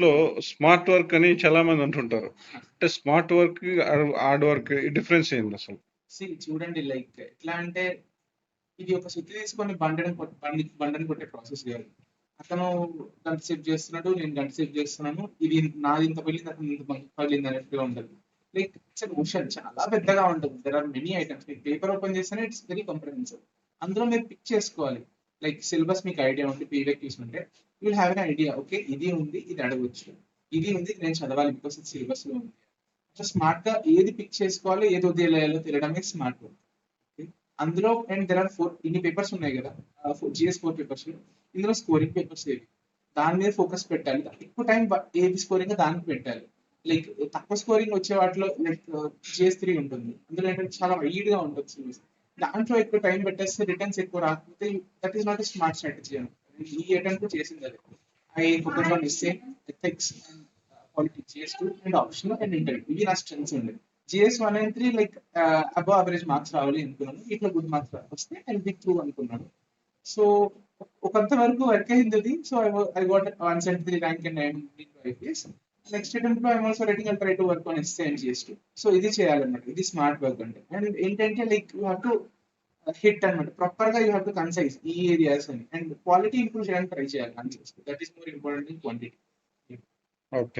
దాంట్లో smart work అని చాలా మంది అంటుంటారు. అంటే smart work, hard work difference ఏంది అసలు? చూడండి, లైక్ ఎట్లా అంటే ఇది ఒక సుత్తి తీసుకొని బండని కొట్టే ప్రాసెస్ కాదు. అతను గంట సేపు చేస్తున్నాడు, నేను గంట సేపు చేస్తున్నాను. ఇది నాది ఇంత పగిలింది, అతను ఇంత పగిలింది అన్నట్టుగా ఉండదు. లైక్ ఇట్స్ మోషన్ చాలా పెద్దగా ఉంటుంది. There are many items. మీకు పేపర్ ఓపెన్ చేస్తేనే ఇట్స్ వెరీ కంప్రహెన్సివ్. అందులో మీరు పిక్ చేసుకోవాలి. లైక్ సిలబస్ మీకు ఐడియా ఉంటే, పీవీక్యూస్ తీసుకుంటే you will have an idea. Okay, ఇది ఉంది, ఇది అడగవచ్చు. ఇది ఉంది, నేను చదవాలి బికాస్ ఇది సిలబస్ లో ఉంది. అట్లా స్మార్ట్ గా ఏది పిక్ చేసుకోవాలో, ఏది వదిలేయాలో తెలియడమే స్మార్ట్ వర్క్. అందులో అండ్ దెర్ ఆర్ 4 ఇన్ని పేపర్స్ ఉన్నాయి కదా, జిఎస్ 4 పేపర్స్. ఇందులో స్కోరింగ్ పేపర్స్ ఏవి, దాని మీద ఫోకస్ పెట్టాలి. ఎక్కువ టైం ఏది స్కోరింగ్ దానికి పెట్టాలి. లైక్ తక్కువ స్కోరింగ్ వచ్చే వాటిలో లైక్ జిఎస్ 3 ఉంటుంది. అందులో ఏంటంటే చాలా వైడ్ గా ఉంటుంది సిలబస్. దాంట్లో ఎక్కువ టైం పెట్టేస్తే రిటర్న్స్ ఎక్కువ రాకపోతే that is not a smart strategy అని. ఈ అటెంప్ట్ చేసింది అది. I focus on essay, ethics and politics, GS 2 and optional and interview. ఇవి నా స్ట్రెంగ్స్ ఉండేవి. GS 1 and 3 like above average marks రావాలి అనుకున్నాను. ఇట్లా గుడ్ మార్క్స్ వస్తే అండ్ బిగ్ త్రూ అనుకున్నాను. సో కొంత వరకు వర్క్ అయింది అది. So I got 173 rank and IIPS. Next attempt లో I'm also writing and try to work on essay and GS 2. So ఇది చేయాలన్నమాట. ఇది స్మార్ట్ వర్క్ అంటే. అండ్ ఏంటంటే like you have to hit అనమాట. ప్రాపర్ గా యూ హ్యావ్ టు కన్సైజ్ ఈ areas అని. అండ్ క్వాలిటీ ఇంప్రూవ్ చేయడానికి ట్రై చేయాలి. That is more important in quantity. Okay.